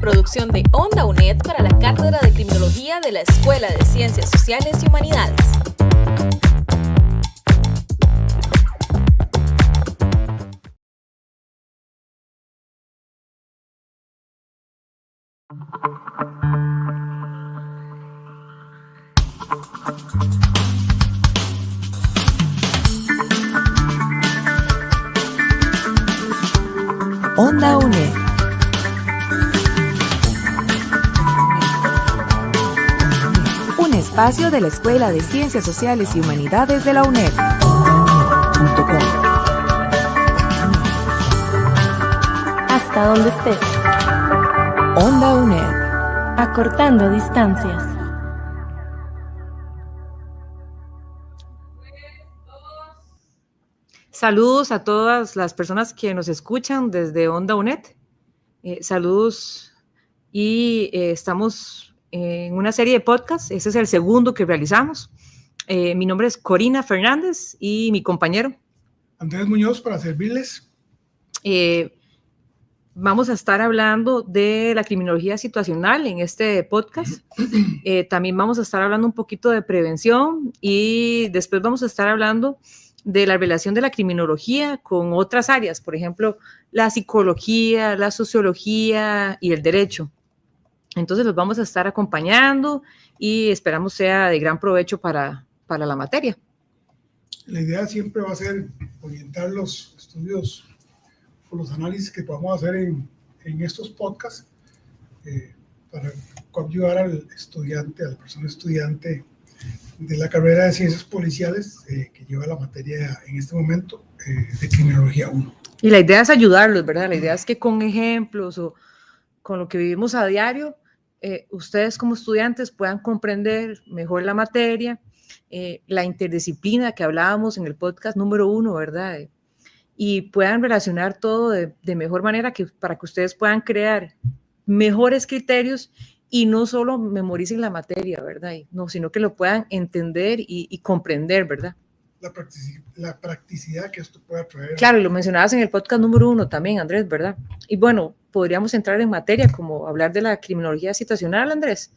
producción de Onda UNED para la Cátedra de Criminología de la Escuela de Ciencias Sociales y Humanidades. Onda UNED. Un espacio de la Escuela de Ciencias Sociales y Humanidades de la UNED. Hasta donde estés. Onda UNED. Acortando distancias. Saludos a todas las personas que nos escuchan desde Onda UNED. Saludos y estamos en una serie de podcasts. Ese es el segundo que realizamos. Mi nombre es Corina Fernández y mi compañero Andrés Muñoz para servirles. Vamos a estar hablando de la criminología situacional en este podcast. También vamos a estar hablando un poquito de prevención y después vamos a estar hablando de la relación de la criminología con otras áreas, por ejemplo, la psicología, la sociología y el derecho. Entonces los vamos a estar acompañando y esperamos sea de gran provecho para la materia. La idea siempre va a ser orientar los estudios o los análisis que podamos hacer en estos podcasts para ayudar al estudiante, a la persona estudiante de la carrera de Ciencias Policiales que lleva la materia en este momento de Criminología 1. Y la idea es ayudarlos, ¿verdad? La idea es que con ejemplos o con lo que vivimos a diario, ustedes como estudiantes puedan comprender mejor la materia, la interdisciplina que hablábamos en el podcast número 1, ¿verdad? Y puedan relacionar todo de mejor manera para que ustedes puedan crear mejores criterios y no solo memoricen la materia, ¿verdad? No, sino que lo puedan entender y comprender, ¿verdad? La practicidad que esto pueda traer. Claro, y lo mencionabas en el podcast número 1 también, Andrés, ¿verdad? Y bueno, podríamos entrar en materia, como hablar de la criminología situacional, Andrés.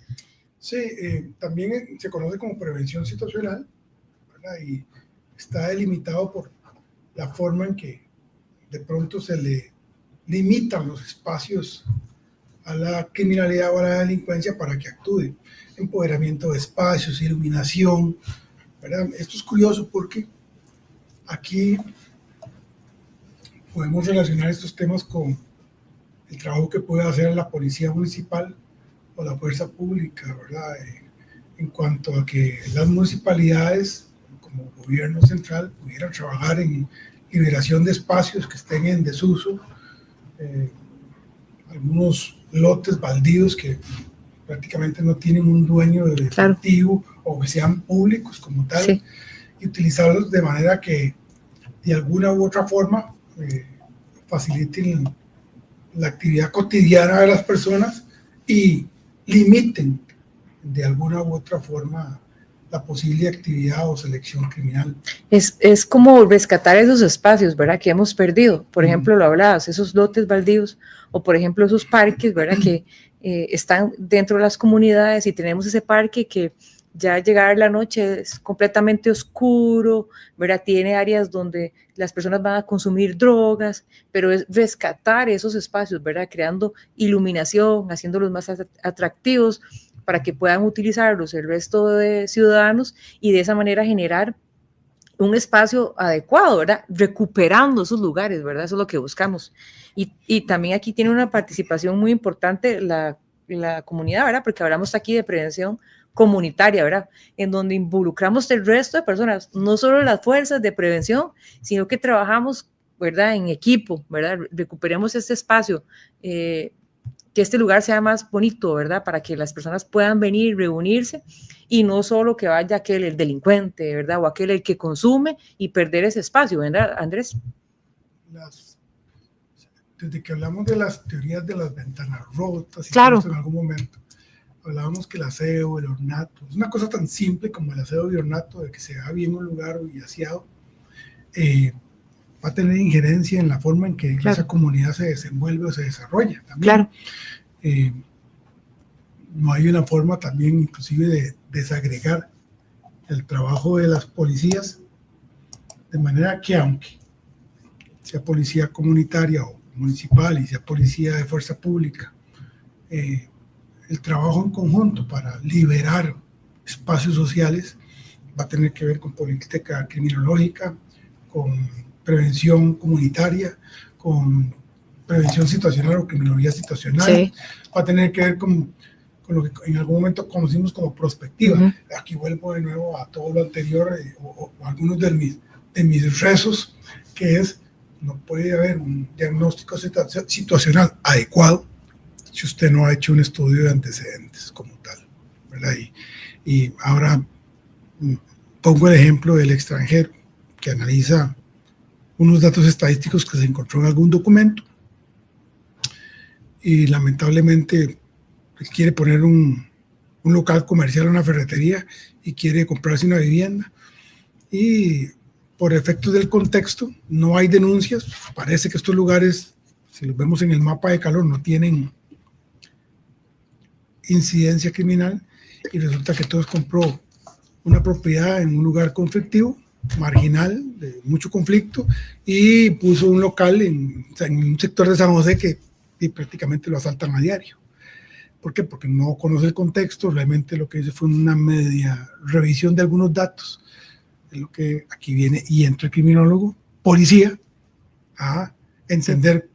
Sí, también se conoce como prevención situacional, ¿verdad? Y está delimitado por la forma en que de pronto se le limitan los espacios a la criminalidad o a la delincuencia para que actúe. Empoderamiento de espacios, iluminación, ¿verdad? Esto es curioso porque aquí podemos relacionar estos temas con el trabajo que puede hacer la policía municipal o la fuerza pública, ¿verdad? En cuanto a que las municipalidades, como gobierno central, pudieran trabajar en liberación de espacios que estén en desuso, algunos lotes baldíos que prácticamente no tienen un dueño efectivo, claro, o que sean públicos como tal, sí, y utilizarlos de manera que de alguna u otra forma faciliten la actividad cotidiana de las personas y limiten de alguna u otra forma la posible actividad o selección criminal. Es como rescatar esos espacios, ¿verdad?, que hemos perdido. Por ejemplo, lo hablabas, esos lotes baldíos, o por ejemplo esos parques, ¿verdad?, que están dentro de las comunidades y tenemos ese parque que ya al llegar la noche es completamente oscuro, ¿verdad?, tiene áreas donde las personas van a consumir drogas, pero es rescatar esos espacios, ¿verdad?, creando iluminación, haciéndolos más atractivos, para que puedan utilizarlos el resto de ciudadanos y de esa manera generar un espacio adecuado, ¿verdad? Recuperando esos lugares, ¿verdad? Eso es lo que buscamos. Y también aquí tiene una participación muy importante la comunidad, ¿verdad? Porque hablamos aquí de prevención comunitaria, ¿verdad? En donde involucramos el resto de personas, no solo las fuerzas de prevención, sino que trabajamos, ¿verdad?, en equipo, ¿verdad? Recuperemos este espacio, que este lugar sea más bonito, ¿verdad?, para que las personas puedan venir, reunirse, y no solo que vaya aquel, el delincuente, ¿verdad?, o aquel el que consume y perder ese espacio, ¿verdad, Andrés? Desde que hablamos de las teorías de las ventanas rotas, claro, en algún momento, hablábamos que el aseo, el ornato, es una cosa tan simple como el aseo y ornato, de que se haga bien un lugar y aseado, va a tener injerencia en la forma en que, claro, esa comunidad se desenvuelve o se desarrolla también. Claro. No hay una forma también inclusive de desagregar el trabajo de las policías, de manera que aunque sea policía comunitaria o municipal y sea policía de fuerza pública, el trabajo en conjunto para liberar espacios sociales va a tener que ver con política criminológica, con prevención comunitaria, con prevención situacional o criminología situacional. Sí. Va a tener que ver con lo que en algún momento conocimos como prospectiva. Uh-huh. Aquí vuelvo de nuevo a todo lo anterior o algunos de mis rezos, que es, no puede haber un diagnóstico situacional adecuado si usted no ha hecho un estudio de antecedentes como tal, ¿verdad? Y ahora pongo el ejemplo del extranjero, que analiza unos datos estadísticos que se encontró en algún documento y lamentablemente quiere poner un local comercial, una ferretería, y quiere comprarse una vivienda, y por efectos del contexto no hay denuncias. Parece que estos lugares, si los vemos en el mapa de calor, no tienen incidencia criminal, y resulta que entonces compró una propiedad en un lugar conflictivo, marginal, de mucho conflicto, y puso un local en un sector de San José que prácticamente lo asaltan a diario. ¿Por qué? Porque no conoce el contexto. Realmente lo que hizo fue una media revisión de algunos datos. Es lo que aquí viene y entra el criminólogo, policía, a entender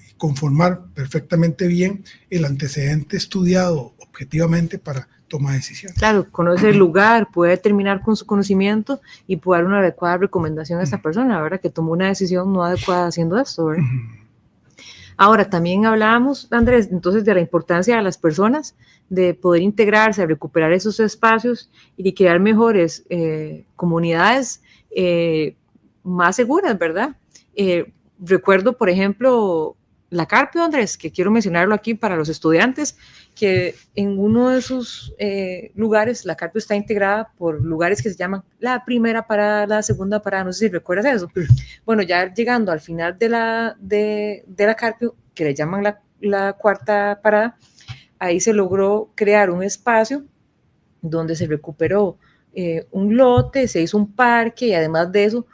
y conformar perfectamente bien el antecedente estudiado objetivamente para tomar decisiones. Claro, conoce el lugar, puede terminar con su conocimiento y puede dar una adecuada recomendación a esta persona, ¿verdad? Que tomó una decisión no adecuada haciendo esto, ¿verdad? Ahora, también hablábamos, Andrés, entonces de la importancia de las personas de poder integrarse, recuperar esos espacios y de crear mejores comunidades más seguras, ¿verdad? Recuerdo, por ejemplo, la Carpio, Andrés, que quiero mencionarlo aquí para los estudiantes, que en uno de sus lugares, la Carpio está integrada por lugares que se llaman la primera parada, la segunda parada, no sé si recuerdas eso. Sí. Bueno, ya llegando al final de la Carpio, que le llaman la cuarta parada, ahí se logró crear un espacio donde se recuperó un lote, se hizo un parque, y además de eso,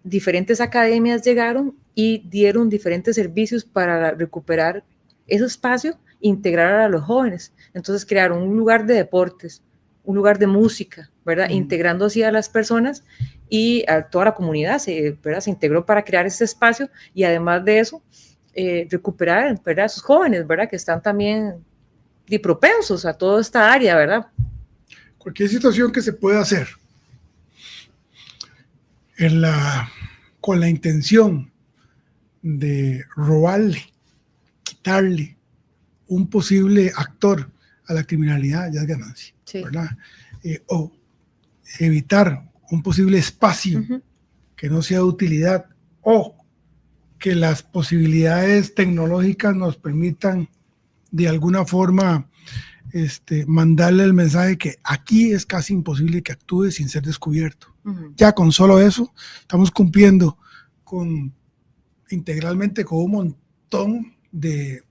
diferentes academias llegaron y dieron diferentes servicios para recuperar ese espacio, integrar a los jóvenes. Entonces crearon un lugar de deportes, un lugar de música, ¿verdad? Integrando así a las personas y a toda la comunidad, ¿verdad? Se integró para crear este espacio, y además de eso, recuperar, ¿verdad?, a sus jóvenes, ¿verdad?, que están también propensos a toda esta área, ¿verdad? Cualquier situación que se pueda hacer con la intención de robarle, quitarle un posible actor a la criminalidad, ya es ganancia, sí, ¿verdad? O evitar un posible espacio que no sea de utilidad, o que las posibilidades tecnológicas nos permitan de alguna forma mandarle el mensaje que aquí es casi imposible que actúe sin ser descubierto. Ya con solo eso estamos cumpliendo integralmente con un montón de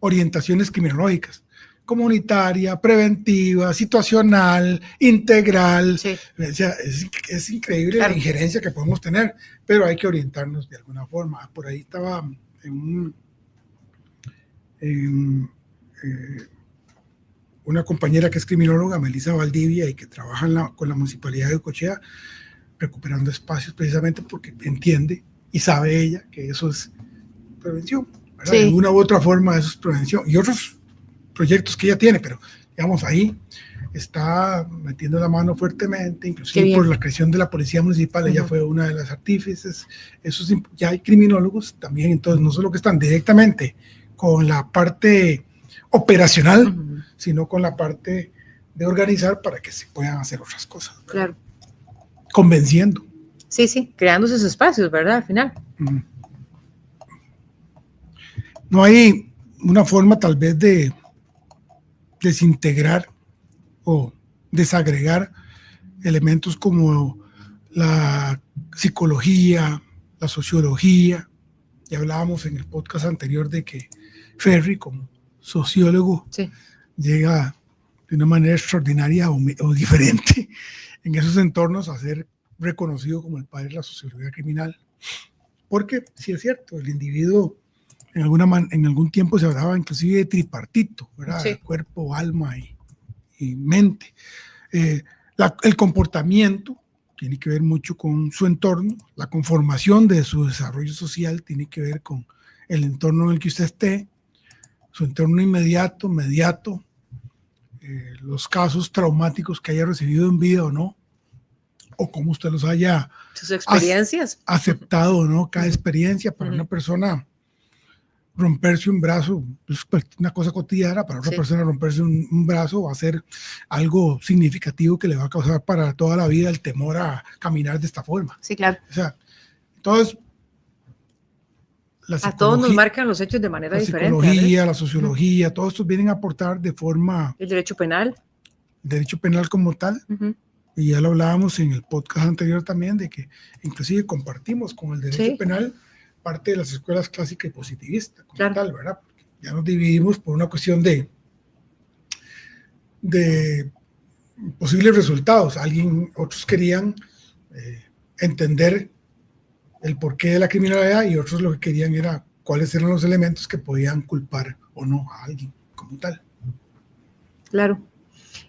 orientaciones criminológicas: comunitaria, preventiva, situacional, integral. Sí. O sea, es increíble, claro, la injerencia que podemos tener, pero hay que orientarnos de alguna forma. Por ahí estaba una compañera que es criminóloga, Melissa Valdivia, y que trabaja con la Municipalidad de Ocochea, recuperando espacios precisamente porque entiende y sabe ella que eso es prevención, ¿verdad? Sí. De una u otra forma eso es prevención. Y otros proyectos que ella tiene, pero digamos ahí está metiendo la mano fuertemente, inclusive por la creación de la Policía Municipal. Ella fue una de las artífices. Ya hay criminólogos también, entonces no solo que están directamente con la parte operacional, sino con la parte de organizar para que se puedan hacer otras cosas, ¿verdad? Claro. Convenciendo. Sí, creando esos espacios, ¿verdad? Al final. No hay una forma tal vez de desintegrar o desagregar elementos como la psicología, la sociología. Ya hablábamos en el podcast anterior de que Ferri, como sociólogo, Sí. llega de una manera extraordinaria o diferente en esos entornos a ser reconocido como el padre de la sociología criminal. Porque, sí es cierto, el individuo en algún tiempo se hablaba inclusive de tripartito, ¿verdad? Sí. Cuerpo, alma y mente. El comportamiento tiene que ver mucho con su entorno, la conformación de su desarrollo social tiene que ver con el entorno en el que usted esté, su entorno inmediato, mediato, los casos traumáticos que haya recibido en vida o no, o cómo usted los haya Sus experiencias. aceptado o no, cada experiencia. Para una persona romperse un brazo es una cosa cotidiana, para otra persona romperse un brazo va a ser algo significativo que le va a causar para toda la vida el temor a caminar de esta forma. Sí, claro. O sea, entonces, a todos nos marcan los hechos de manera diferente. La psicología, la sociología, todos estos vienen a aportar de forma... El derecho penal. Derecho penal como tal. Y ya lo hablábamos en el podcast anterior también, de que inclusive compartimos con el derecho penal parte de las escuelas clásicas y positivistas, como tal, ¿verdad? Porque ya nos dividimos por una cuestión de posibles resultados. Otros querían entender el porqué de la criminalidad y otros lo que querían era cuáles eran los elementos que podían culpar o no a alguien como tal. Claro.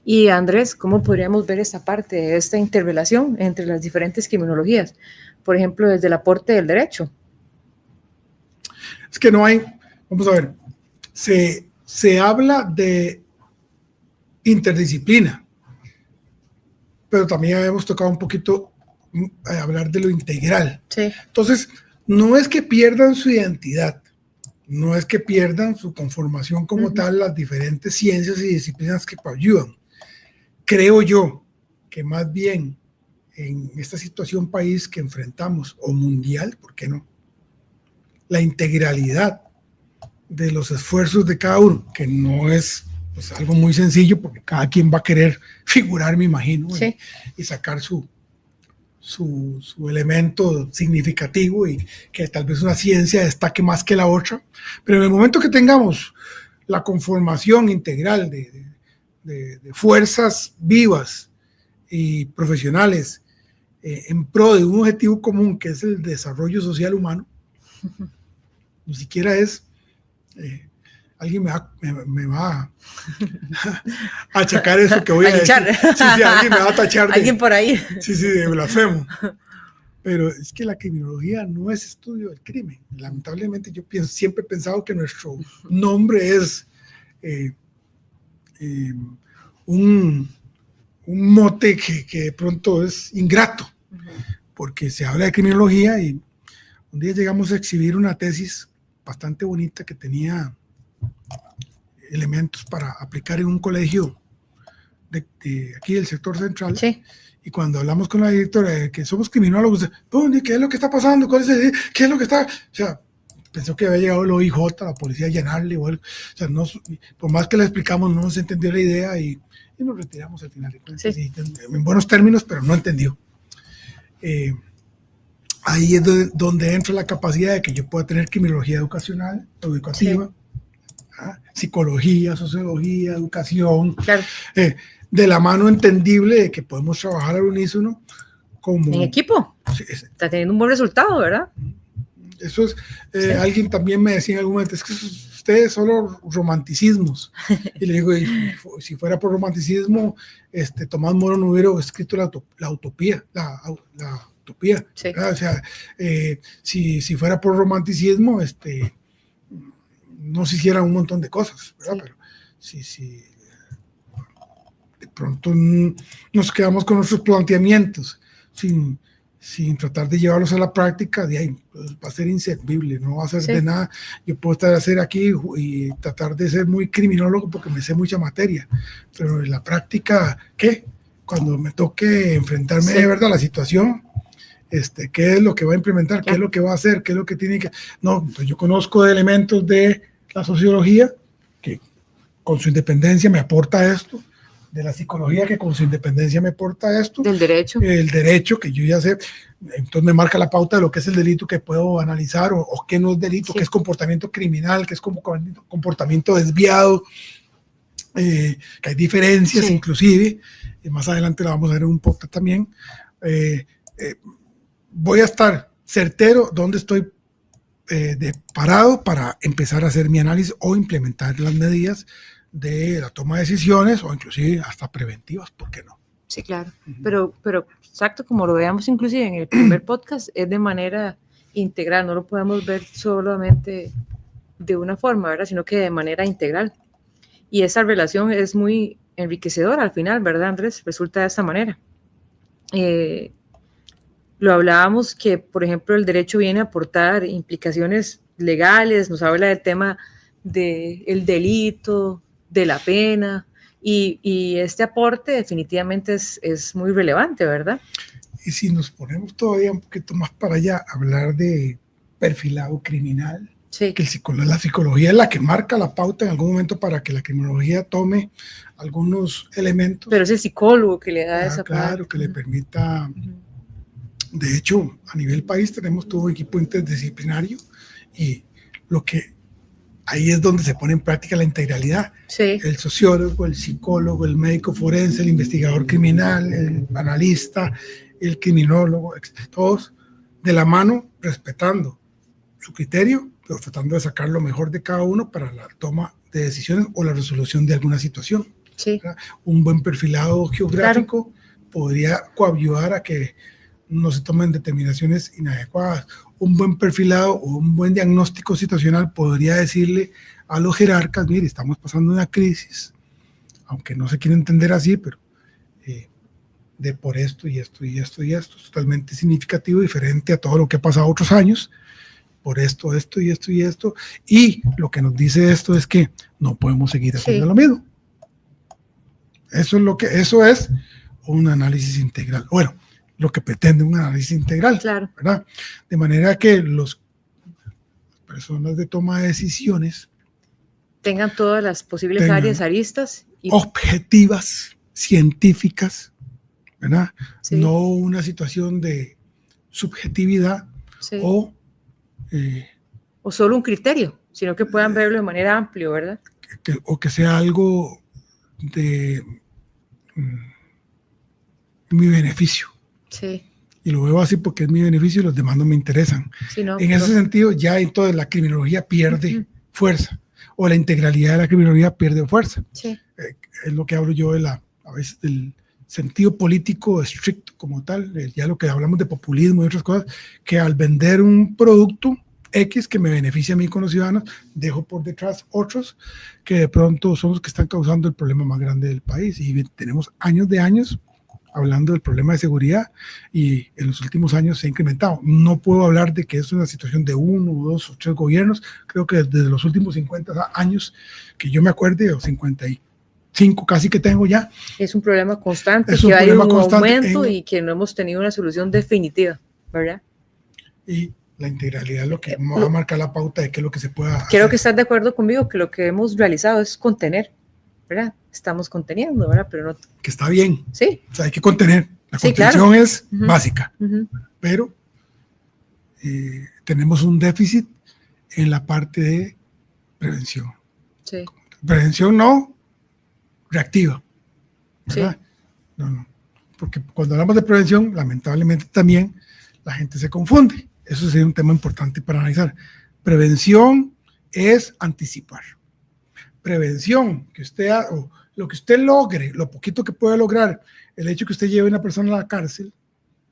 Y Andrés, ¿cómo podríamos ver esta parte de esta interrelación entre las diferentes criminologías? Por ejemplo, desde el aporte del derecho. Es que no hay, vamos a ver, se habla de interdisciplina, pero también habíamos tocado un poquito hablar de lo integral. Sí. Entonces, no es que pierdan su identidad, no es que pierdan su conformación como tal las diferentes ciencias y disciplinas que ayudan. Creo yo que más bien en esta situación país que enfrentamos, o mundial, ¿por qué no? La integralidad de los esfuerzos de cada uno, que no es pues, algo muy sencillo, porque cada quien va a querer figurar, me imagino, y sacar su elemento significativo y que tal vez una ciencia destaque más que la otra, pero en el momento que tengamos la conformación integral de fuerzas vivas y profesionales en pro de un objetivo común que es el desarrollo social humano, ni siquiera es alguien me va a achacar eso que voy a decir. Sí, alguien me va a tachar alguien por ahí. Sí, de blasfemo. Pero es que la criminología no es estudio del crimen. Lamentablemente yo siempre he pensado que nuestro nombre es un mote que de pronto es ingrato, porque se habla de criminología y un día llegamos a exhibir una tesis bastante bonita que tenía elementos para aplicar en un colegio de aquí del sector central. Sí. Y cuando hablamos con la directora de que somos criminólogos, ¿qué es lo que está pasando? ¿Qué es lo que está? O sea, pensó que había llegado el OIJ, la policía a llenarle o algo. O sea, por más que le explicamos, no se entendió la idea y nos retiramos al final de cuentas. Sí. En buenos términos, pero no entendió. Ahí es donde entra la capacidad de que yo pueda tener criminología educativa, psicología, sociología, educación, de la mano entendible de que podemos trabajar al unísono como... En equipo. Está teniendo un buen resultado, ¿verdad? Eso es, alguien también me decía en algún momento, es que ustedes solo romanticismos. Y le digo, si fuera por romanticismo, Tomás Moro no hubiera escrito la utopía, la utopía. Sí. O sea, si fuera por romanticismo, no se hicieran un montón de cosas, ¿verdad? Sí. Pero si de pronto nos quedamos con nuestros planteamientos sin tratar de llevarlos a la práctica, de ahí pues, va a ser inservible, no va a ser de nada. Yo puedo hacer aquí y tratar de ser muy criminólogo porque me sé mucha materia, pero en la práctica, ¿qué? Cuando me toque enfrentarme de verdad a la situación, ¿qué es lo que va a implementar? ¿Qué es lo que va a hacer? ¿Qué es lo que tiene que...? No, entonces yo conozco de elementos de la sociología que con su independencia me aporta esto, de la psicología que con su independencia me porta esto. Del derecho. El derecho, que yo ya sé, entonces me marca la pauta de lo que es el delito que puedo analizar o qué no es delito, qué es comportamiento criminal, qué es comportamiento desviado, que hay diferencias inclusive, y más adelante la vamos a ver en un podcast también. Voy a estar certero dónde estoy parado para empezar a hacer mi análisis o implementar las medidas de la toma de decisiones o inclusive hasta preventivas, ¿por qué no? Sí, claro, pero exacto, como lo veamos inclusive en el primer podcast, es de manera integral, no lo podemos ver solamente de una forma, ¿verdad? Sino que de manera integral. Y esa relación es muy enriquecedora al final, ¿verdad, Andrés? Resulta de esta manera. Lo hablábamos que, por ejemplo, el derecho viene a aportar implicaciones legales, nos habla del tema del delito, de la pena, y este aporte definitivamente es muy relevante, ¿verdad? Y si nos ponemos todavía un poquito más para allá, hablar de perfilado criminal, que la psicología es la que marca la pauta en algún momento para que la criminología tome algunos elementos. Pero es el psicólogo que le da esa claro, parte. Que le permita... De hecho, a nivel país tenemos todo un equipo interdisciplinario y lo que ahí es donde se pone en práctica la integralidad. El sociólogo, el psicólogo, el médico forense, el investigador criminal, el analista, el criminólogo, todos de la mano, respetando su criterio, pero tratando de sacar lo mejor de cada uno para la toma de decisiones o la resolución de alguna situación. Un buen perfilado geográfico podría coadyuvar a que no se tomen determinaciones inadecuadas. Un buen perfilado o un buen diagnóstico situacional podría decirle a los jerarcas, mire, estamos pasando una crisis, aunque no se quiere entender así, pero de por esto y esto y esto y esto, es totalmente significativo, diferente a todo lo que ha pasado otros años, por esto, esto y esto y esto, y lo que nos dice esto es que no podemos seguir haciendo lo mismo. Eso es un análisis integral. Bueno, lo que pretende un análisis integral, ¿verdad? De manera que las personas de toma de decisiones tengan todas las posibles áreas aristas objetivas, científicas, ¿verdad? No una situación de subjetividad o solo un criterio, sino que puedan verlo de manera amplia, ¿verdad? O que sea algo de mi beneficio. Y lo veo así porque es mi beneficio y los demás no me interesan. En ese sentido, ya entonces la criminología pierde fuerza, o la integralidad de la criminología pierde fuerza. Es lo que hablo yo a veces del sentido político estricto como tal, ya lo que hablamos de populismo y otras cosas, que al vender un producto X que me beneficia a mí con los ciudadanos, dejo por detrás otros que de pronto son los que están causando el problema más grande del país. Y tenemos años de años hablando del problema de seguridad y en los últimos años se ha incrementado. No puedo hablar de que es una situación de 1, 2 o 3 gobiernos, creo que desde los últimos 50 años que yo me acuerde, o 55 casi que tengo ya. Es un problema constante, que hay un aumento y que no hemos tenido una solución definitiva, ¿verdad? Y la integralidad es lo que va a marcar la pauta de qué es lo que se pueda Creo hacer. que estás de acuerdo conmigo que lo que hemos realizado es contener, ¿verdad? Estamos conteniendo, ¿verdad? Pero no... Que está bien. O sea, hay que contener. La contención es básica. Pero tenemos un déficit en la parte de prevención. Prevención no reactiva, ¿verdad? No. Porque cuando hablamos de prevención, lamentablemente también la gente se confunde. Eso sería un tema importante para analizar. Prevención es anticipar. Prevención, que usted o lo que usted logre, lo poquito que pueda lograr, el hecho que usted lleve a una persona a la cárcel,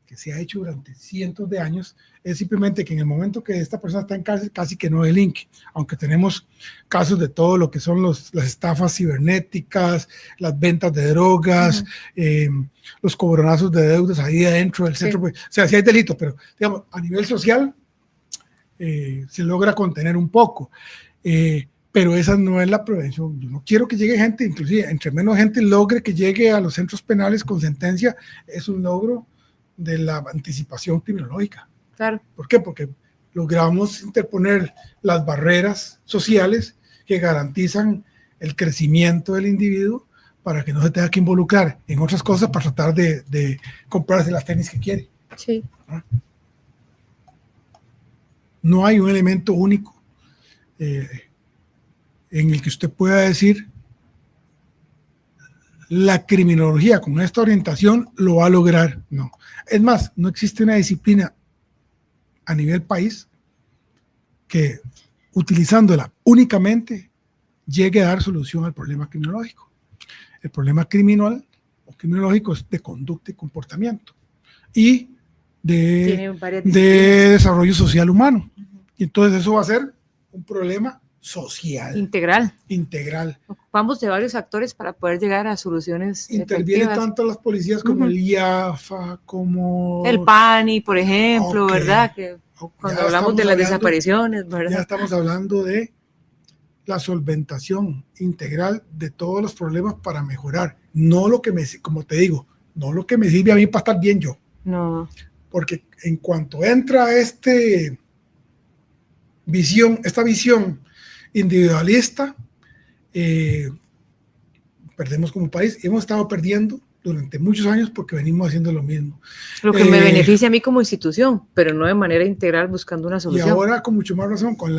que se ha hecho durante cientos de años, es simplemente que en el momento que esta persona está en cárcel, casi que no delinque, aunque tenemos casos de todo lo que son las estafas cibernéticas, las ventas de drogas, los cobronazos de deudas ahí adentro del centro, o sea, sí hay delitos, pero digamos, a nivel social se logra contener un poco, pero esa no es la prevención. Yo no quiero que llegue gente, inclusive entre menos gente logre que llegue a los centros penales con sentencia, es un logro de la anticipación criminológica. Claro. ¿Por qué? Porque logramos interponer las barreras sociales que garantizan el crecimiento del individuo para que no se tenga que involucrar en otras cosas para tratar de comprarse las tenis que quiere. Sí. No hay un elemento único en el que usted pueda decir la criminología con esta orientación lo va a lograr. No. Es más, no existe una disciplina a nivel país que utilizándola únicamente llegue a dar solución al problema criminológico. El problema criminal o criminológico es de conducta y comportamiento y de desarrollo social humano. Y entonces eso va a ser un problema social. Integral. Ocupamos de varios actores para poder llegar a soluciones Intervienen efectivas. tanto las policías como el IAFA, como el PANI, por ejemplo, ¿verdad? Que cuando hablamos de las desapariciones, ¿verdad? Ya estamos hablando de la solventación integral de todos los problemas para mejorar. No lo que como te digo, no lo que me sirve a mí para estar bien yo. No. Porque en cuanto entra esta visión individualista, perdemos como país. Hemos estado perdiendo durante muchos años porque venimos haciendo lo mismo. Lo que me beneficia a mí como institución, pero no de manera integral buscando una solución. Y ahora con mucho más razón, con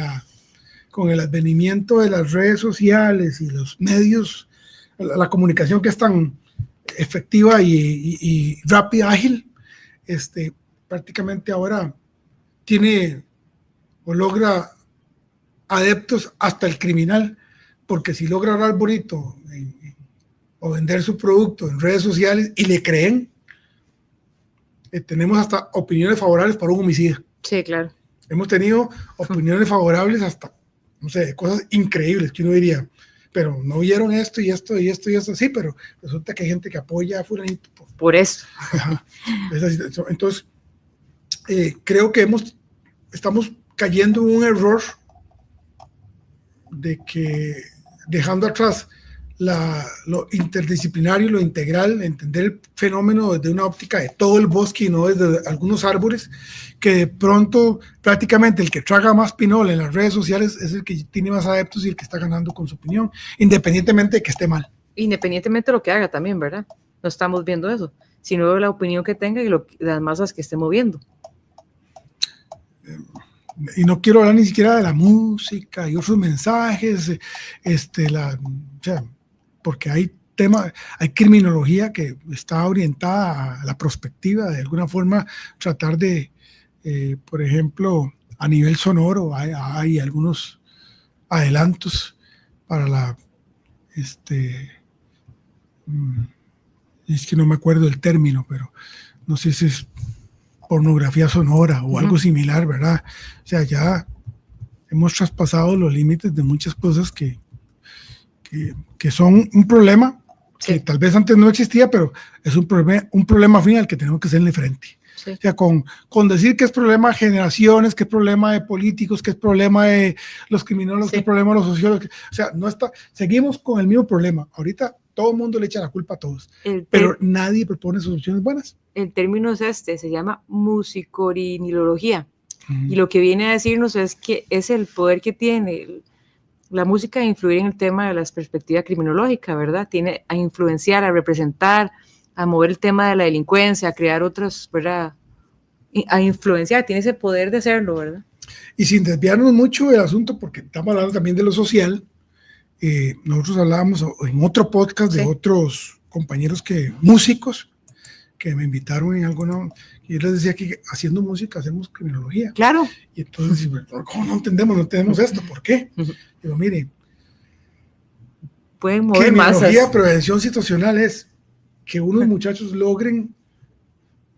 el advenimiento de las redes sociales y los medios, la comunicación que es tan efectiva y rápida, ágil, prácticamente ahora tiene o logra adeptos hasta el criminal, porque si logra hablar bonito o vender su producto en redes sociales y le creen, tenemos hasta opiniones favorables para un homicidio. Sí, claro. Hemos tenido opiniones favorables hasta, no sé, cosas increíbles que uno diría, pero no vieron esto y esto y esto y esto. Sí, pero resulta que hay gente que apoya a fulanito. Por eso. Entonces, creo que estamos cayendo en un error de que dejando atrás lo interdisciplinario, lo integral, entender el fenómeno desde una óptica de todo el bosque y no desde algunos árboles, que de pronto prácticamente el que traga más pinol en las redes sociales es el que tiene más adeptos y el que está ganando con su opinión, independientemente de que esté mal. Independientemente de lo que haga también, ¿verdad? No estamos viendo eso, sino de la opinión que tenga y las masas que esté moviendo. Y no quiero hablar ni siquiera de la música y otros mensajes, porque hay criminología que está orientada a la prospectiva, de alguna forma tratar de, por ejemplo, a nivel sonoro, hay algunos adelantos para es que no me acuerdo el término, pero no sé si es pornografía sonora o algo similar, ¿verdad? O sea, ya hemos traspasado los límites de muchas cosas que son un problema que tal vez antes no existía, pero es un problema final que tenemos que hacerle frente. Sí. O sea, con decir que es problema de generaciones, que es problema de políticos, que es problema de los criminólogos, que es problema de los sociólogos, o sea, seguimos con el mismo problema. Ahorita todo el mundo le echa la culpa a todos, pero nadie propone soluciones buenas. El término es se llama musicorinilología, y lo que viene a decirnos es que es el poder que tiene la música de influir en el tema de la perspectiva criminológica, ¿verdad? Tiene a influenciar, a representar, a mover el tema de la delincuencia, a crear otros, ¿verdad? A influenciar, tiene ese poder de hacerlo, ¿verdad? Y sin desviarnos mucho del asunto, porque estamos hablando también de lo social, nosotros hablábamos en otro podcast de otros compañeros músicos que me invitaron en alguna, y yo les decía que haciendo música hacemos criminología. Claro. Y entonces, ¿cómo no entendemos esto? ¿Por qué? Digo, mire, pueden mover masas. Criminología, prevención situacional es que unos muchachos logren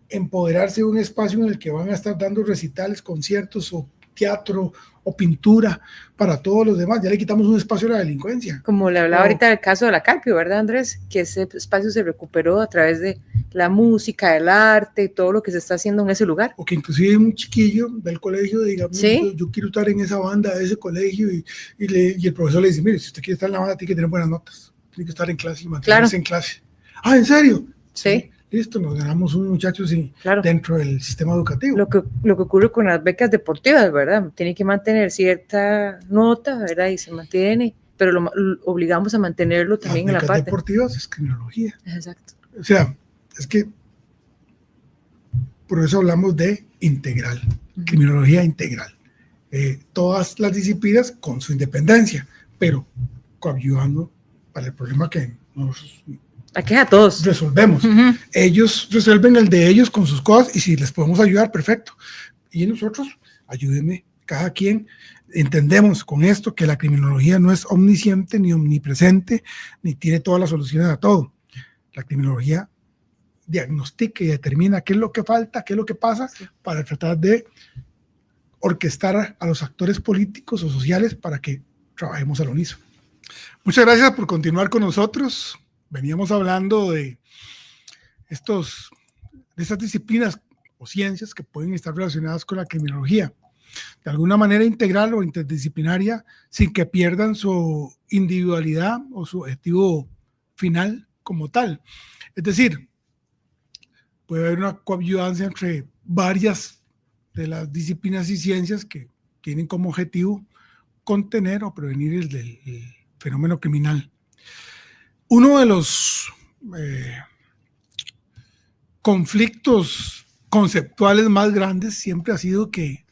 empoderarse de un espacio en el que van a estar dando recitales, conciertos o teatro o pintura para todos los demás. Ya le quitamos un espacio a la delincuencia. Como le hablaba ahorita del caso de la Carpio, ¿verdad, Andrés? Que ese espacio se recuperó a través de la música, el arte, todo lo que se está haciendo en ese lugar. O que inclusive un chiquillo del colegio diga, yo quiero estar en esa banda de ese colegio y el profesor le dice, mire, si usted quiere estar en la banda tiene que tener buenas notas, tiene que estar en clase y mantenerse en clase. Ah, ¿en serio? Sí. Listo, nos ganamos un muchacho dentro del sistema educativo. Lo que ocurre con las becas deportivas, ¿verdad? Tiene que mantener cierta nota, ¿verdad? Y se mantiene, pero lo obligamos a mantenerlo también en la parte. Las deportivas es criminología. Exacto. O sea, es que por eso hablamos de integral, criminología integral. Todas las disciplinas con su independencia, pero coadyuvando para el problema que nos aqueja a todos. Resolvemos. Ellos resuelven el de ellos con sus cosas y si les podemos ayudar, perfecto. Y nosotros, ayúdenme, cada quien. Entendemos con esto que la criminología no es omnisciente ni omnipresente, ni tiene todas las soluciones a todo. La criminología diagnostica y determina qué es lo que falta, qué es lo que pasa, para tratar de orquestar a los actores políticos o sociales para que trabajemos al unísono. Muchas gracias por continuar con nosotros. Veníamos hablando de estas disciplinas o ciencias que pueden estar relacionadas con la criminología, de alguna manera integral o interdisciplinaria, sin que pierdan su individualidad o su objetivo final como tal. Es decir, puede haber una coadyuvancia entre varias de las disciplinas y ciencias que tienen como objetivo contener o prevenir el fenómeno criminal. Uno de los conflictos conceptuales más grandes siempre ha sido que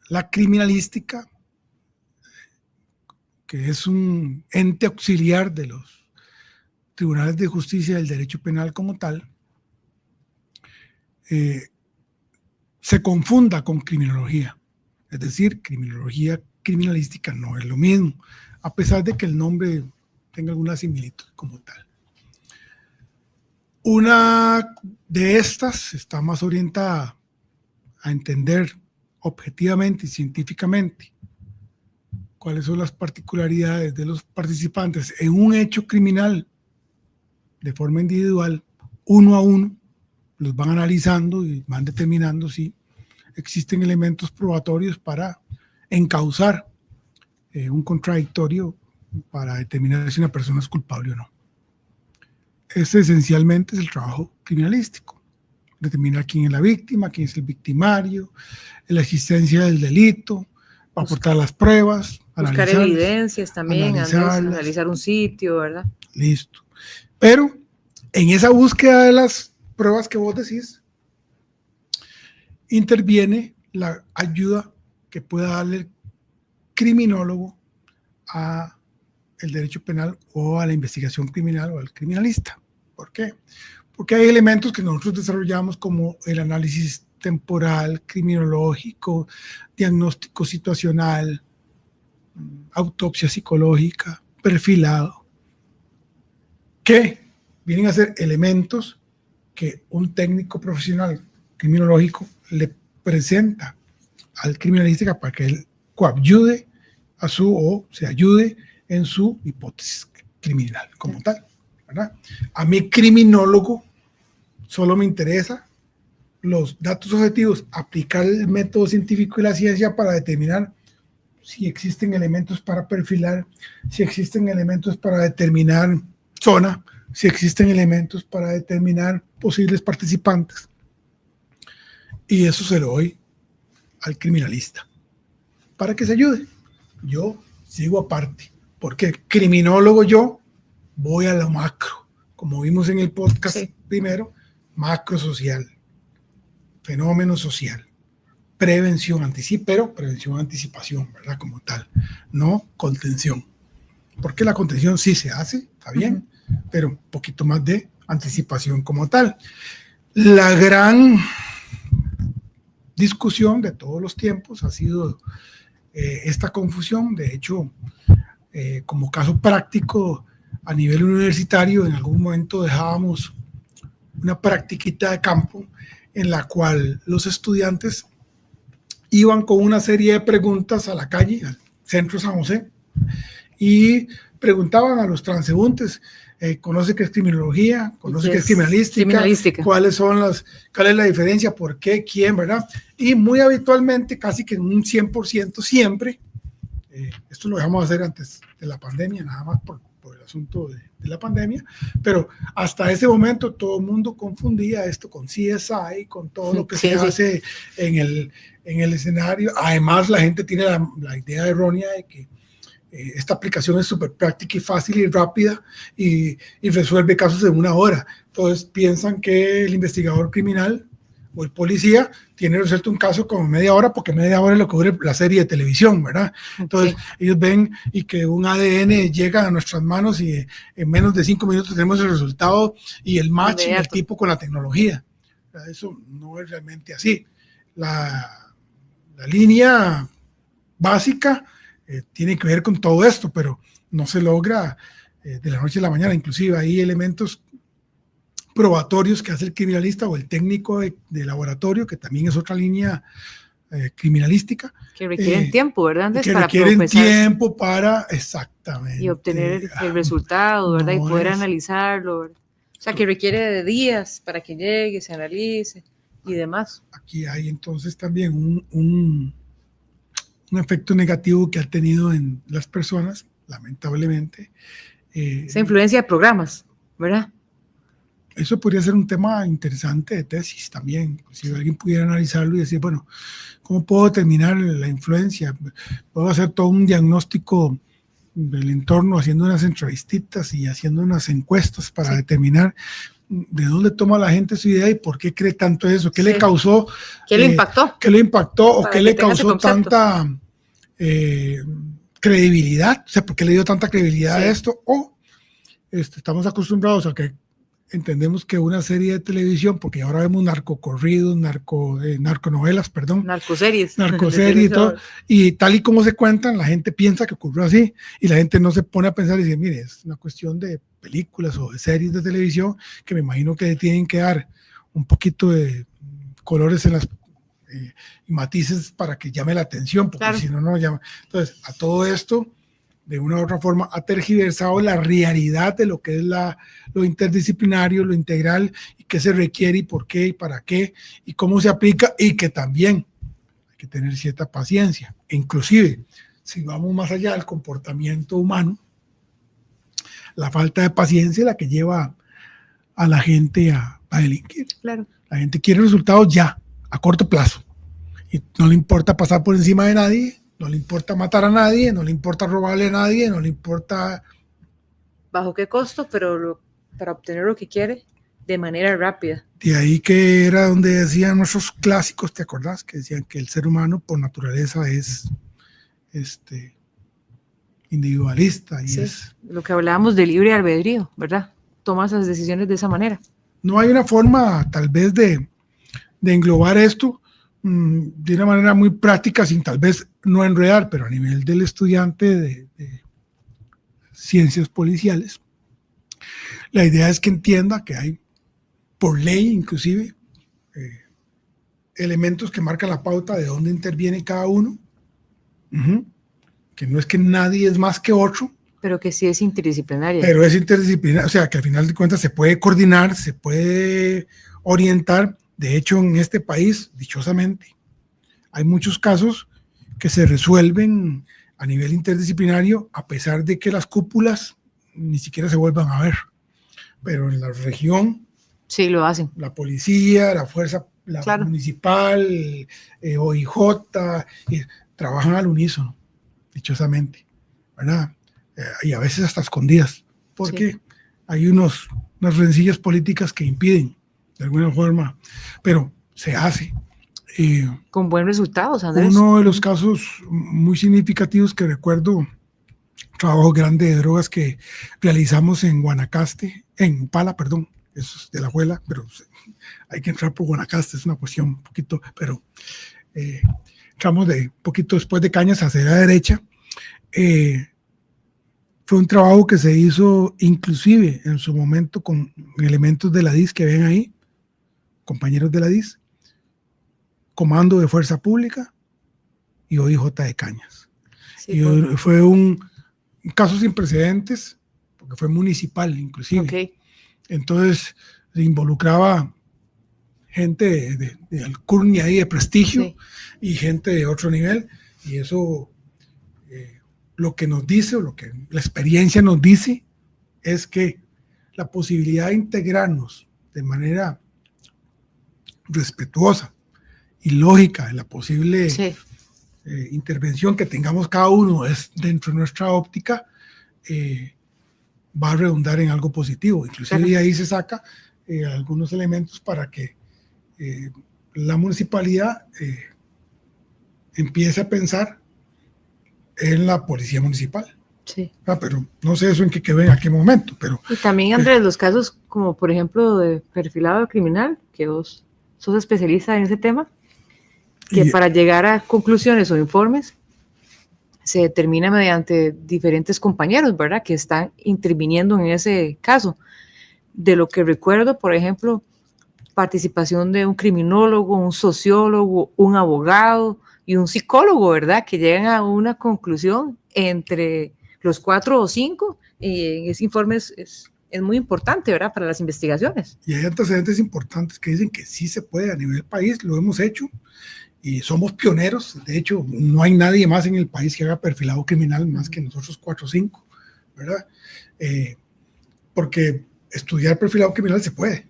la criminalística, que es un ente auxiliar de los tribunales de justicia del derecho penal como tal, se confunda con criminología. Es decir, criminología, criminalística no es lo mismo, a pesar de que el nombre tenga alguna similitud como tal. Una de estas está más orientada a entender objetivamente y científicamente cuáles son las particularidades de los participantes en un hecho criminal de forma individual, uno a uno, los van analizando y van determinando si existen elementos probatorios para encauzar un contradictorio para determinar si una persona es culpable o no. Ese esencialmente es el trabajo criminalístico. Determinar quién es la víctima, quién es el victimario, la existencia del delito, aportar las pruebas, buscar evidencias también, analizar un sitio, ¿verdad? Listo. Pero en esa búsqueda de las pruebas que vos decís, interviene la ayuda que pueda darle el criminólogo a el derecho penal o a la investigación criminal o al criminalista. ¿Por qué? Porque hay elementos que nosotros desarrollamos como el análisis temporal, criminológico, diagnóstico situacional, autopsia psicológica, perfilado, que vienen a ser elementos que un técnico profesional criminológico le presenta al criminalista para que él coadyude a su o se ayude en su hipótesis criminal como tal, ¿verdad? A mí, criminólogo, solo me interesa los datos objetivos, aplicar el método científico y la ciencia para determinar si existen elementos para perfilar, si existen elementos para determinar zona, si existen elementos para determinar posibles participantes. Y eso se lo doy al criminalista para que se ayude. Yo sigo aparte, porque criminólogo yo voy a lo macro, como vimos en el podcast primero, macro social, fenómeno social, prevención, pero prevención, anticipación, ¿verdad? Como tal, no contención. Porque la contención sí se hace, está bien, pero un poquito más de anticipación como tal. La gran discusión de todos los tiempos ha sido esta confusión. De hecho, como caso práctico a nivel universitario, en algún momento dejábamos una practiquita de campo en la cual los estudiantes iban con una serie de preguntas a la calle, al centro San José, y preguntaban a los transeúntes, ¿conoce qué es criminología? ¿Conoce qué es criminalística? ¿Cuál es la diferencia? ¿Por qué? ¿Quién? ¿Verdad? Y muy habitualmente, casi que en un 100% siempre, esto lo dejamos hacer antes de la pandemia, nada más por el asunto de la pandemia, pero hasta ese momento todo el mundo confundía esto con CSI, con todo lo que se hace en el escenario. Además, la gente tiene la idea errónea de que esta aplicación es súper práctica y fácil y rápida y resuelve casos en 1 hora. Entonces piensan que el investigador criminal o el policía tiene resuelto un caso como media hora, porque media hora es lo que dura la serie de televisión, ¿verdad? Entonces ellos ven y que un ADN llega a nuestras manos y en menos de 5 minutos tenemos el resultado y el match del tipo con la tecnología. Eso no es realmente así. La línea básica tiene que ver con todo esto, pero no se logra de la noche a la mañana. Inclusive hay elementos probatorios que hace el criminalista o el técnico de laboratorio, que también es otra línea criminalística. Que requieren tiempo, ¿verdad? Que requieren tiempo para, exactamente. Y obtener el resultado, ¿verdad? Y poder analizarlo, ¿verdad? O sea, que requiere de días para que llegue, se analice y demás. Aquí hay entonces también un efecto negativo que ha tenido en las personas, lamentablemente. Esa influencia de programas, ¿verdad? Eso podría ser un tema interesante de tesis también. Si alguien pudiera analizarlo y decir, bueno, ¿cómo puedo determinar la influencia? Puedo hacer todo un diagnóstico del entorno, haciendo unas entrevistitas y haciendo unas encuestas para determinar de dónde toma la gente su idea y por qué cree tanto eso, qué le causó, qué le impactó, o qué le causó tanta credibilidad, o sea, por qué le dio tanta credibilidad a esto, o estamos acostumbrados a que entendemos que una serie de televisión, porque ahora vemos narcocorridos, narconovelas, perdón. Narcoseries y todo, y tal y como se cuentan, la gente piensa que ocurrió así, y la gente no se pone a pensar y dice, mire, es una cuestión de películas o de series de televisión, que me imagino que tienen que dar un poquito de colores en las y matices para que llame la atención, porque si no, no llama. Entonces, a todo esto, de una u otra forma, ha tergiversado la realidad de lo que es lo interdisciplinario, lo integral, y qué se requiere, y por qué, y para qué, y cómo se aplica, y que también hay que tener cierta paciencia. E inclusive, si vamos más allá del comportamiento humano, la falta de paciencia es la que lleva a la gente a delinquir. Claro. La gente quiere resultados ya, a corto plazo, y no le importa pasar por encima de nadie, no le importa matar a nadie, no le importa robarle a nadie, no le importa... ¿Bajo qué costo? Pero para obtener lo que quiere de manera rápida. De ahí que era donde decían nuestros clásicos, ¿te acordás? Que decían que el ser humano por naturaleza es individualista. Y es lo que hablábamos de libre albedrío, ¿verdad? Toma esas decisiones de esa manera. No hay una forma tal vez de englobar esto de una manera muy práctica, sin tal vez no enredar, pero a nivel del estudiante de ciencias policiales, la idea es que entienda que hay, por ley inclusive, elementos que marcan la pauta de dónde interviene cada uno, que no es que nadie es más que otro, pero que sí es interdisciplinaria. Pero es interdisciplinaria, o sea, que al final de cuentas se puede coordinar, se puede orientar. De hecho, en este país, dichosamente, hay muchos casos que se resuelven a nivel interdisciplinario, a pesar de que las cúpulas ni siquiera se vuelvan a ver. Pero en la región, sí lo hacen. La policía, la fuerza municipal, OIJ, trabajan al unísono, dichosamente, ¿verdad? Y a veces hasta escondidas, porque hay unas rencillas políticas que impiden, de alguna forma, pero se hace. Con buen resultado, Andrés. Uno de los casos muy significativos que recuerdo, trabajo grande de drogas que realizamos en Guanacaste, en Pala, perdón, eso es de la abuela, pero hay que entrar por Guanacaste, es una cuestión un poquito, pero entramos de poquito después de Cañas hacia la derecha. Fue un trabajo que se hizo inclusive en su momento con elementos de la DIS que ven ahí, compañeros de la DIS, Comando de Fuerza Pública y OIJ de Cañas. Sí, fue un caso sin precedentes, porque fue municipal inclusive. Okay. Entonces se involucraba gente de alcurnia y de prestigio, y gente de otro nivel, y eso lo que nos dice, o lo que la experiencia nos dice, es que la posibilidad de integrarnos de manera respetuosa y lógica en la posible intervención que tengamos cada uno es dentro de nuestra óptica, va a redundar en algo positivo. Inclusive ahí se saca algunos elementos para que la municipalidad empiece a pensar en la policía municipal. Sí. Pero no sé eso en qué quedó en aquel momento. Pero, y también, Andrés, los casos como por ejemplo de perfilado criminal, que vos sos especialista en ese tema, que para llegar a conclusiones o informes se determina mediante diferentes compañeros, ¿verdad?, que están interviniendo en ese caso. De lo que recuerdo, por ejemplo, participación de un criminólogo, un sociólogo, un abogado y un psicólogo, ¿verdad?, que llegan a una conclusión entre los 4 o 5, y ese informe es muy importante, ¿verdad?, para las investigaciones. Y hay antecedentes importantes que dicen que sí se puede a nivel país, lo hemos hecho, y somos pioneros. De hecho, no hay nadie más en el país que haga perfilado criminal más que nosotros 4 o 5, ¿verdad? Porque estudiar perfilado criminal se puede,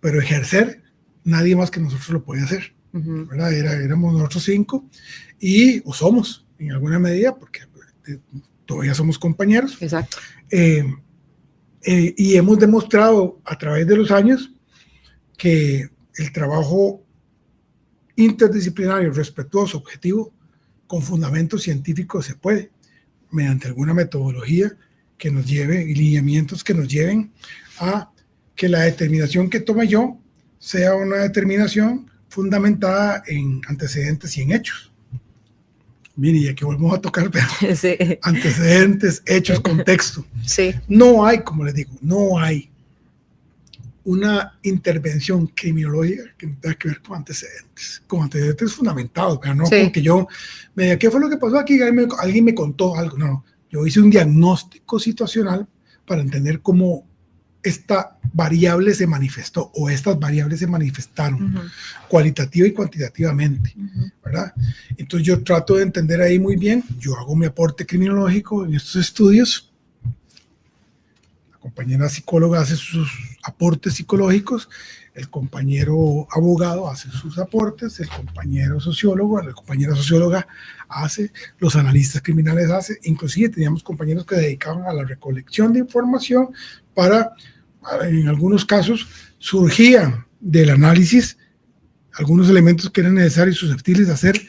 pero ejercer, nadie más que nosotros lo puede hacer, ¿verdad? Éramos nosotros 5, o somos, en alguna medida, porque todavía somos compañeros. Exacto. Y hemos demostrado a través de los años que el trabajo interdisciplinario, respetuoso, objetivo, con fundamentos científicos se puede, mediante alguna metodología que nos lleve y lineamientos que nos lleven a que la determinación que tome yo sea una determinación fundamentada en antecedentes y en hechos. Mire, y aquí volvemos a tocar sí. Antecedentes, hechos, contexto. Sí. No hay, como les digo, no hay una intervención criminológica que no tenga que ver con antecedentes fundamentados, pero no sí. Porque yo me diga, ¿qué fue lo que pasó aquí? Alguien me contó algo. No, yo hice un diagnóstico situacional para entender cómo esta variable se manifestó o estas variables se manifestaron cualitativa y cuantitativamente, ¿verdad? Entonces yo trato de entender ahí muy bien, yo hago mi aporte criminológico en estos estudios, la compañera psicóloga hace sus aportes psicológicos, el compañero abogado hace sus aportes, el compañero sociólogo, la compañera socióloga hace, los analistas criminales hace, inclusive teníamos compañeros que dedicaban a la recolección de información para, en algunos casos, surgían del análisis algunos elementos que eran necesarios y susceptibles de ser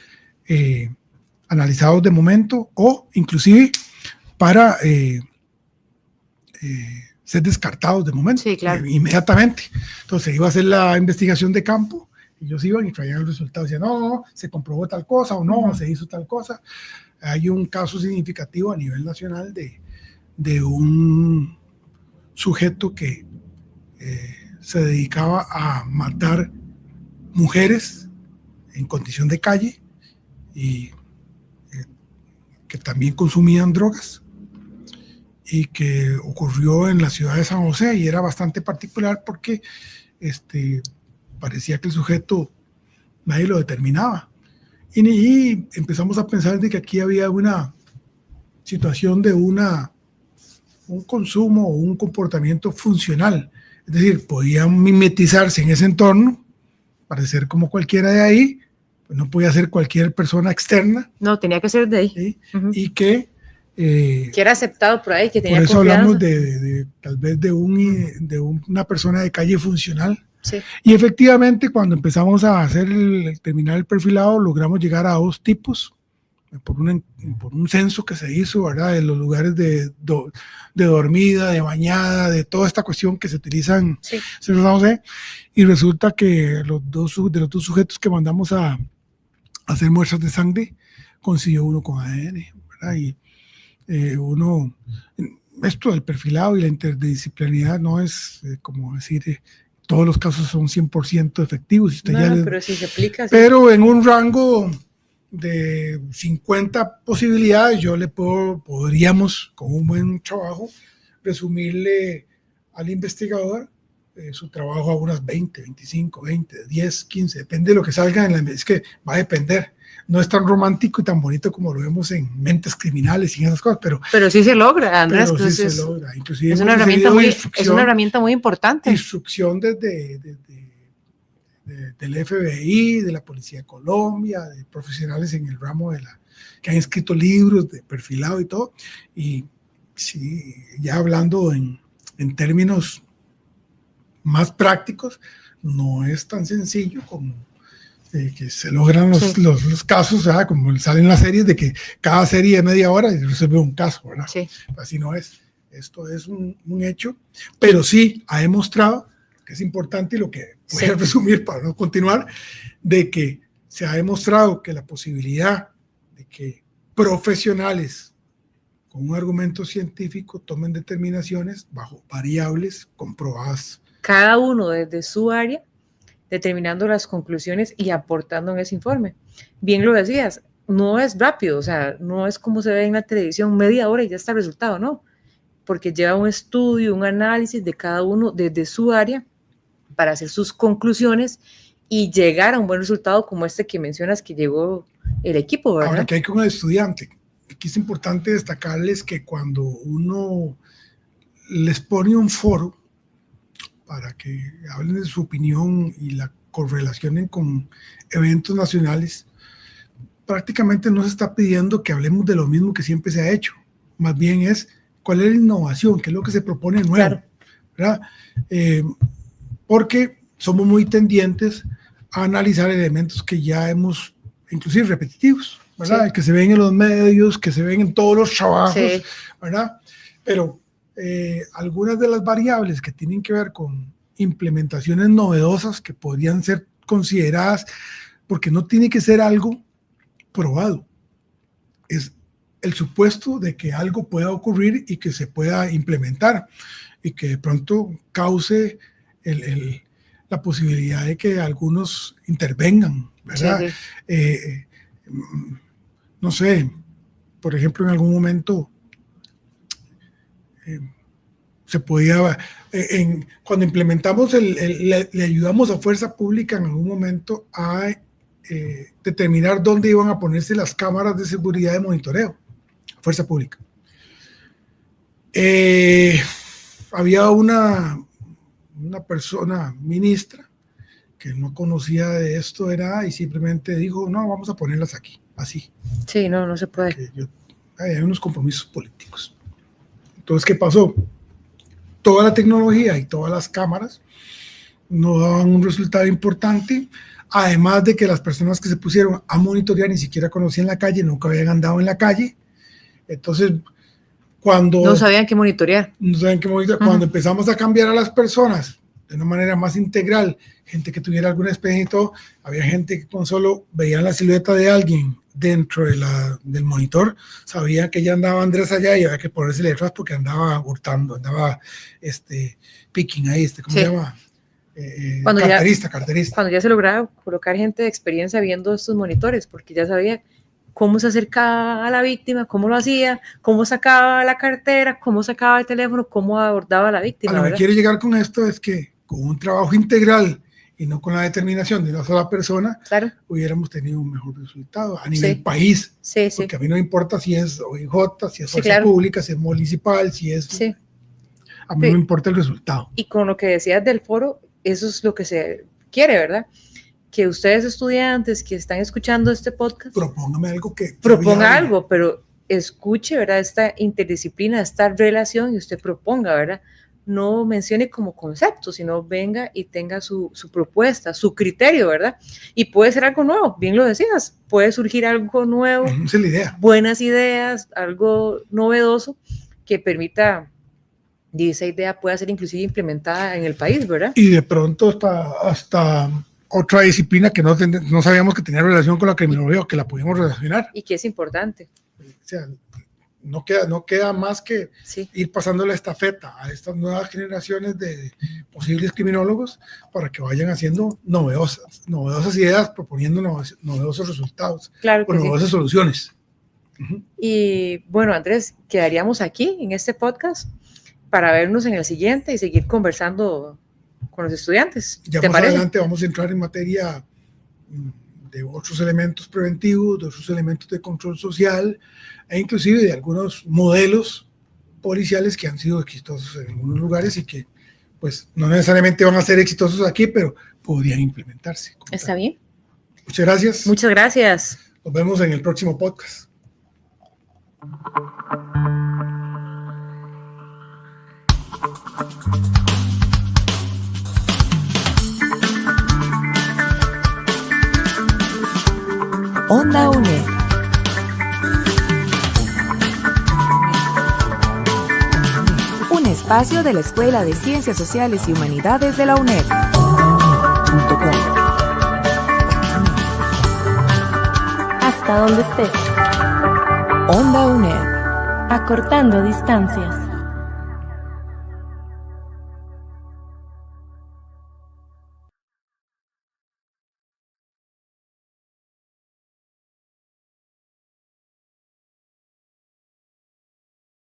analizados de momento o inclusive para ser descartados de momento, sí, claro. Inmediatamente. Entonces iba a hacer la investigación de campo, ellos iban y traían el resultado, decían, no, se comprobó tal cosa o no, se hizo tal cosa. Hay un caso significativo a nivel nacional de un sujeto que se dedicaba a matar mujeres en condición de calle y que también consumían drogas, y que ocurrió en la ciudad de San José, y era bastante particular porque parecía que el sujeto nadie lo determinaba, y empezamos a pensar de que aquí había una situación de un consumo o un comportamiento funcional, es decir, podían mimetizarse en ese entorno, parecer como cualquiera de ahí, pues no podía ser cualquier persona externa. No, tenía que ser de ahí. ¿Sí? Y que era aceptado por ahí, que tenía por eso confianza. hablamos de tal vez de una persona de calle funcional. Sí. Y efectivamente, cuando empezamos a terminar el perfilado, logramos llegar a 2 tipos, por un censo que se hizo, ¿verdad?, de los lugares de dormida, de bañada, de toda esta cuestión que se utilizan en San José, y resulta que de los dos sujetos que mandamos a hacer muestras de sangre, consiguió uno con ADN, ¿verdad? Y esto del perfilado y la interdisciplinaridad no es como decir todos los casos son 100% efectivos. Pero si se aplica. Sí. Pero en un rango de 50 posibilidades, podríamos, con un buen trabajo, resumirle al investigador su trabajo a unas 20, 25, 20, 10, 15, depende de lo que salga es que va a depender. No es tan romántico y tan bonito como lo vemos en Mentes Criminales y esas cosas, pero sí se logra, Andrés. Pero sí se logra. Inclusive es una herramienta muy importante. Instrucción desde del FBI, de la Policía de Colombia, de profesionales en el ramo que han escrito libros de perfilado y todo. Y sí, ya hablando en términos más prácticos, no es tan sencillo como que se logran los casos, ¿verdad? Como salen las series de que cada serie de media hora y resuelve un caso, ¿verdad? Sí. Así no es. Esto es un hecho, pero sí ha demostrado, que es importante y lo que voy a resumir para no continuar, de que se ha demostrado que la posibilidad de que profesionales con un argumento científico tomen determinaciones bajo variables comprobadas. Cada uno desde su área, determinando las conclusiones y aportando en ese informe. Bien lo decías, no es rápido, o sea, no es como se ve en la televisión, media hora y ya está el resultado, no, porque lleva un estudio, un análisis de cada uno desde su área para hacer sus conclusiones y llegar a un buen resultado como este que mencionas que llegó el equipo, ¿verdad? Ahora, que hay con el estudiante. Aquí es importante destacarles que cuando uno les pone un foro para que hablen de su opinión y la correlacionen con eventos nacionales, prácticamente no se está pidiendo que hablemos de lo mismo que siempre se ha hecho. Más bien es cuál es la innovación, qué es lo que se propone nuevo, claro, ¿verdad? Porque somos muy tendientes a analizar elementos que ya hemos, inclusive repetitivos, ¿verdad? Sí. Que se ven en los medios, que se ven en todos los trabajos, sí, ¿verdad? Pero algunas de las variables que tienen que ver con implementaciones novedosas que podrían ser consideradas, porque no tiene que ser algo probado, es el supuesto de que algo pueda ocurrir y que se pueda implementar y que de pronto cause la posibilidad de que algunos intervengan, ¿verdad? Sí. No sé, por ejemplo, en algún momento se podía, cuando implementamos, le ayudamos a Fuerza Pública en algún momento a determinar dónde iban a ponerse las cámaras de seguridad de monitoreo, Fuerza Pública. Había una persona ministra que no conocía de esto, y simplemente dijo, no, vamos a ponerlas aquí, así. Sí, no se puede. Hay unos compromisos políticos. Entonces, ¿qué pasó? Toda la tecnología y todas las cámaras no daban un resultado importante, además de que las personas que se pusieron a monitorear ni siquiera conocían la calle, nunca habían andado en la calle. Entonces, cuando... No sabían qué monitorear. Cuando empezamos a cambiar a las personas de una manera más integral, gente que tuviera alguna experiencia y todo, había gente que con solo veían la silueta de alguien dentro del monitor, sabía que ya andaba Andrés allá y había que ponerse detrás porque andaba hurtando, andaba picking ahí, ¿cómo se llama? Carterista. Cuando ya se lograba colocar gente de experiencia viendo estos monitores, porque ya sabía cómo se acercaba a la víctima, cómo lo hacía, cómo sacaba la cartera, cómo sacaba el teléfono, cómo abordaba a la víctima. A lo que quiere llegar con esto es que con un trabajo integral y no con la determinación de una sola persona, claro, hubiéramos tenido un mejor resultado a nivel país. Sí, porque a mí no importa si es OIJ, si es Fuerza Pública, si es municipal, si es... Sí. A mí no me importa el resultado. Y con lo que decías del foro, eso es lo que se quiere, ¿verdad? Que ustedes estudiantes que están escuchando este podcast... Propóngame algo que... Proponga algo, pero escuche, ¿verdad? Esta interdisciplina, esta relación y usted proponga, ¿verdad? No mencione como concepto, sino venga y tenga su propuesta, su criterio, ¿verdad? Y puede ser algo nuevo, bien lo decías, puede surgir algo nuevo, esa es la idea. Buenas ideas, algo novedoso que permita, y esa idea pueda ser inclusive implementada en el país, ¿verdad? Y de pronto hasta otra disciplina que no sabíamos que tenía relación con la criminología o que la pudimos relacionar. Y que es importante. O sea, no queda más que ir pasando la estafeta a estas nuevas generaciones de posibles criminólogos para que vayan haciendo novedosas ideas, proponiendo novedosos resultados, claro o novedosas soluciones. Y bueno, Andrés, quedaríamos aquí en este podcast para vernos en el siguiente y seguir conversando con los estudiantes. Ya más adelante vamos a entrar en materia de otros elementos preventivos, de otros elementos de control social e inclusive de algunos modelos policiales que han sido exitosos en algunos lugares y que pues no necesariamente van a ser exitosos aquí, pero podrían implementarse. Está bien. Muchas gracias. Muchas gracias. Nos vemos en el próximo podcast. Onda UNED. Un espacio de la Escuela de Ciencias Sociales y Humanidades de la UNED. Hasta donde estés. Onda UNED. Acortando distancias.